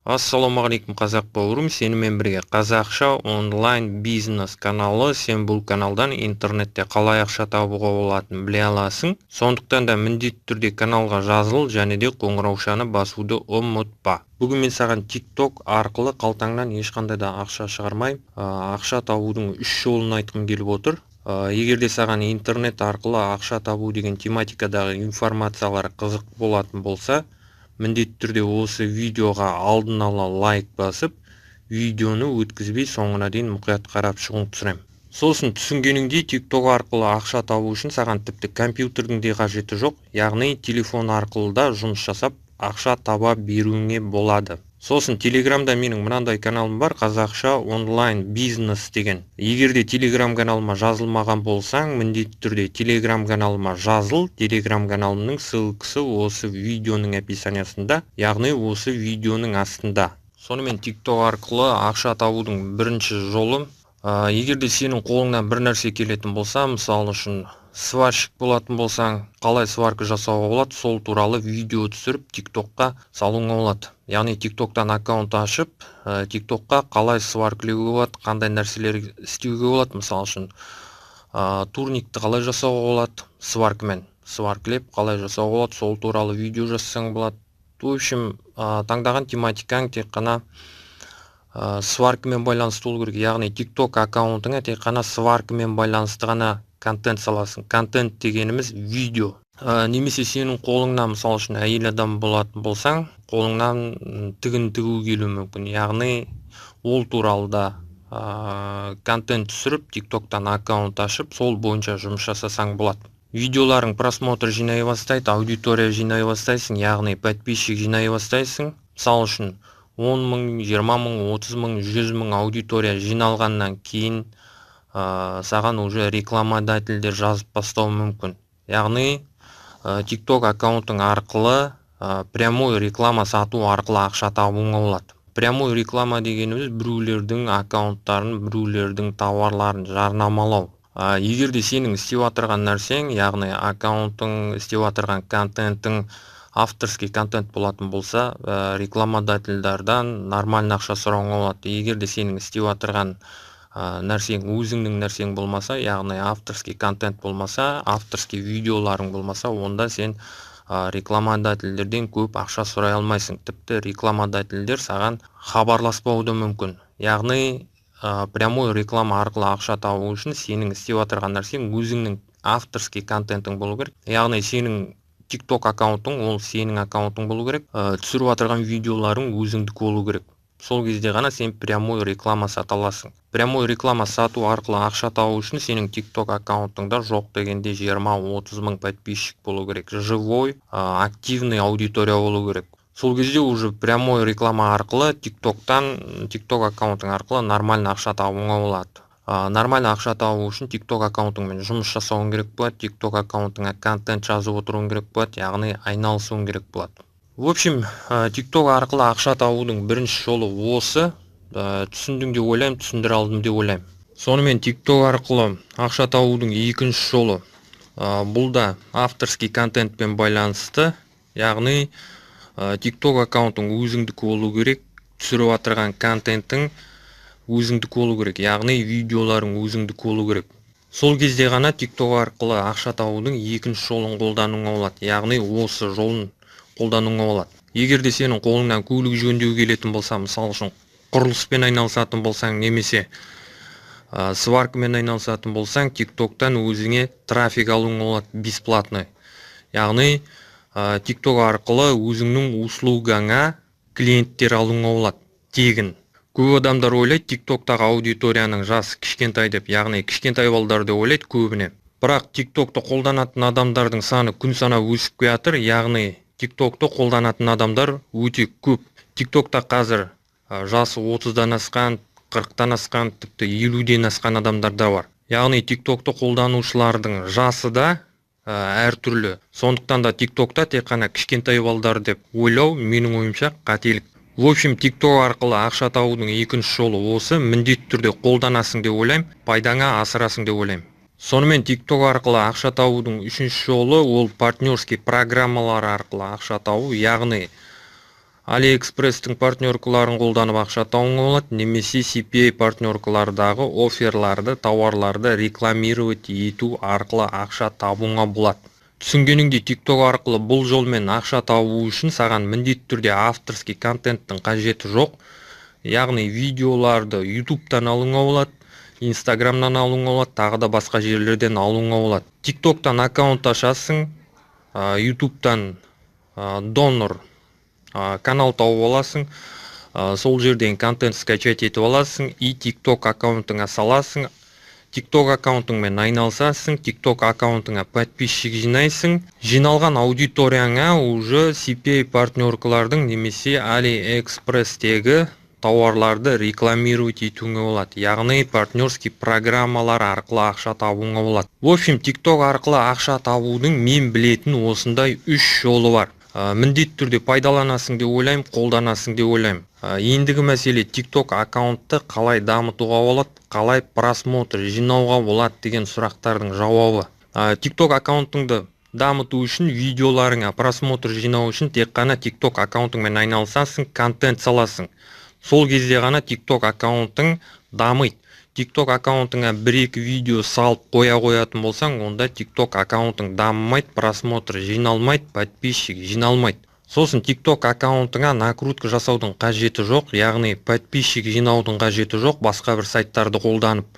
Ассалаумағалейкум қазақ бауырым, сенімен бірге қазақша онлайн бизнес каналы. Сен бұл каналдан интернетте қалай ақша табуға болатынын біле аласың. Сондықтан да міндетті түрде каналға жазыл және де қоңыраушаны басуды ұмытпа. Бүгін мен саған TikTok арқылы қалтаңнан ешқандай да ақша шығармай, ақша табудың 3 жолын айтқым келіп отыр. Егер де саған интернет арқылы ақша табу деген тематикадағы информациялар қызық болатын болса, міндетті түрде осы видеоға алдын ала лайк басып, видеоны өткізбей соңына дейін мұқият қарап шығуыңды сұраймын. Сосын түсінгеніңдей, TikTok арқылы ақша табу үшін саған тіпті компьютердің де қажеті жоқ, яғни телефон арқылы да жұмыс жасап ақша таба беруіңе болады. Сосын Телеграмда менің мынандай каналым бар, қазақша онлайн бизнес деген. Егер де Телеграм каналыма жазылмаған болсаң, міндетті түрде Телеграм каналыма жазыл. Телеграм каналымның ссылкасы осы видеоның описаниясында, яғни осы видеоның астында. Сонымен TikTok арқылы ақша табудың бірінші жолы, егер де сенің қолыңнан бір нәрсе келетін болса, мысалы үшін сварщик болатын болсаң, қалай сварка жасауға болады, сол туралы видео түсіріп TikTokқа салуыңа болады. Яғни TikToктан аккаунт ашып, TikTokқа қалай сваркілеуге болады, қандай нәрселер істеуге болады, мысалы үшін турникті қалай жасауға болады, сваркамен сваркілеп қалай жасауға болады, сол туралы видео жасасаң болады. В общем, таңдаған тематикаң тек қана сваркамен байланысты болу керек, яғни TikTok аккаунтыңа тек қана сваркамен байланысты ғана контент саласың. Контент дегеніміз видео. Немесе сенің қолыңнан, мысалы үшін әйел адам болатын болсаң, қолыңнан тігін тігу келуі мүмкін. Яғни ол туралы да контент түсіріп, TikToктан аккаунт ашып, сол бойынша жұмыс жасасаң болады. Видеоларың просмотр жинай бастайды, аудитория жинай бастайсың, яғни подписчик жинай бастайсың. Мысалы үшін 10 мың, 20 мың, 30 мың, 100 мың аудитория жиналғаннан кейін саған уже рекламодательдер жазып бастауы мүмкін. Яғни TikTok аккаунтың арқылы прямой реклама сату арқылы ақша табуыңа болады. Прямой реклама дегеніміз біреулердің аккаунттарын, біреулердің тауарларын жарнамалау. Егер де сенің істеп отырған нәрсең, яғни аккаунтың, істеп отырған контентің авторский контент болатын болса, рекламодательдардан нормальный ақша сұрауыңа болады. Егер де сенің істеп отырған нәрсең өзіңнің нәрсең болмаса, яғни авторский контент болмаса, авторский видеоларың болмаса, онда сен рекламодательдерден көп ақша сұрай алмайсың. Тіпті рекламодательдер саған хабарласпауы да мүмкін. Яғни прямой реклама арқылы ақша табу үшін сенің істеп отырған нәрсең өзіңнің авторский контентің болу керек. Яғни сенің TikTok аккаунтың, ол сенің аккаунтың болу керек. Түсіріп отырған видеоларың өзіңдік болу керек. Сол кезде ғана сен прямой реклама сата аласың. Прямой реклама сату арқылы ақша табу үшін сенің TikTok аккаунтыңда жоқ дегенде 20-30 мың подписчик болу керек. Живой, активный аудитория болу керек. Сол кезде уже прямой реклама арқылы TikTok аккаунтың арқылы нормальный ақша табуыңа болады. Нормальный ақша табу үшін TikTok аккаунтыңмен жұмыс жасауың керек болады, TikTok аккаунтыңа контент жазып отыруың керек болады, яғни айналысуың керек болады. В общем, TikTok арқылы ақша табудың бірінші жолы осы. Түсіндің деп ойлаймын, түсіндіре алдым деп ойлаймын. Сонымен TikTok арқылы ақша табудың екінші жолы, бұл да авторский контентпен байланысты. Яғни TikTok аккаунтың өзіңдік болу керек, түсіріп отырған контентің өзіңдік болу керек, яғни видеоларың өзіңдік болу керек. Сол кезде ғана TikTok арқылы ақша табудың екінші жолын қолдануыңа болады, яғни осы жолын қолдануыңа болады. Егер де сенің қолыңнан көлік жөндеу келетін болса, мысалы үшін құрылыспен айналысатын болсаң, немесе сваркамен айналысатын болсаң, TikToктан өзіңе трафик алуыңа болады бесплатный. Яғни TikTok арқылы өзіңнің услугаңа клиенттер алуыңа болады тегін. Көп адамдар ойлайды, TikToктағы аудиторияның жасы кішкентай деп, яғни кішкентай балдар деп ойлайды көбіне. Бірақ TikTokты қолданатын адамдардың саны күн санап өсіп келатыр, яғни TikTokты қолданатын адамдар өте көп. TikTokта қазір жасы 30-дан асқан, 40-тан асқан, тіпті 50-ден асқан адамдар да бар. Яғни TikTokты қолданушылардың жасы да әртүрлі. Сондықтан да TikTokта тек қана кішкентай балдар деп ойлау менің ойымша қателік. В общем, TikTok арқылы ақша табудың екінші жолы осы, міндетті түрде қолданасың деп ойлаймын, пайдаңа асырасың деп ойлаймын. Сонымен TikTok арқылы ақша табудың үшінші жолы, ол партнерский программалар арқылы ақша табу, яғни AliExpress-тің партнеркаларын қолданып ақша табуға болады, немесе CPA партнеркалардағы офферларды, тауарларды рекламировать ету арқылы ақша табуға болады. Түсінгеніңдей, TikTok арқылы бұл жолмен ақша табу үшін саған міндетті түрде авторский контенттің қажеті жоқ. Яғни видеоларды YouTube-тан алуға болады, Instagram-нан алуға болады, тағы да басқа жерлерден алуға болады. TikTok-тан аккаунт ашасың, YouTube-тан донор канал тауып аласың, сол жерден контент скачать етіп аласың и TikTok аккаунтыңа саласың. TikTok аккаунтыңмен айналысасың, TikTok аккаунтыңа подписчик жинайсың. Жиналған аудиторияңа уже CPA партнеркалардың немесе AliExpress-тегі тауарларды рекламировать етуіңе болады. Яғни партнерский программалар арқылы ақша табуыңа болады. В общем, TikTok арқылы ақша табудың мен білетін осындай 3 жолы бар. Міндетті түрде пайдаланасың деп ойлаймын, қолданасың деп ойлаймын. Ендігі мәселе TikTok аккаунтты қалай дамытуға болады, қалай просмотр жинауға болады деген сұрақтардың жауабы. TikTok аккаунтыңды дамыту үшін, видеоларыңа просмотр жинау үшін тек қана TikTok аккаунтыңмен айналысасың, контент саласың. Сол кезде ғана TikTok аккаунтың дамиды. TikTok аккаунтыңа 1-2 видео салып қоя қоятын болсаң, онда TikTok аккаунтың дамымайды, просмотр жиналмайды, подписчик жиналмайды. Сосын TikTok аккаунтыңа накрутка жасаудың қажеті жоқ, яғни подписчик жинаудың қажеті жоқ, басқа бір сайттарды қолданып.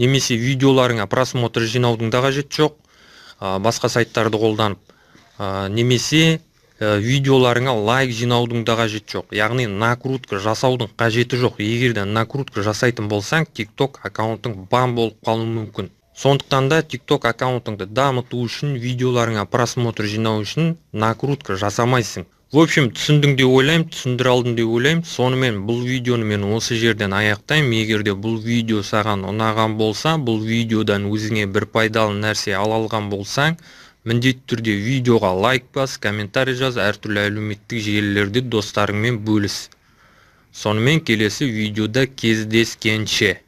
Немесе видеоларыңа просмотр жинаудың да қажеті жоқ, басқа сайттарды қолданып. Немесе видеоларыңа лайк жинаудың да қажеті жоқ. Яғни накрутка жасаудың қажеті жоқ. Егерде накрутка жасайтын болсаң, TikTok аккаунтың бан болып қалуы мүмкін. Сондықтан да TikTok аккаунтыңды дамыту үшін, видеоларыңа просмотр жинау үшін накрутка жасамайсың. В общем, түсіндің деп ойлаймын, түсіндіре алдым деп ойлаймын. Сонымен бұл видеоны мен осы жерден аяқтаймын. Егерде бұл видео саған ұнаған болса, бұл видеодан өзіңе бір пайдалы нәрсе ала алған болсаң, міндетті түрде видеоға лайк бас, комментарий жаз, әртүрлі әлеуметтік желілерде достарыңмен бөліс. Сонымен келесі видеода кездескенше.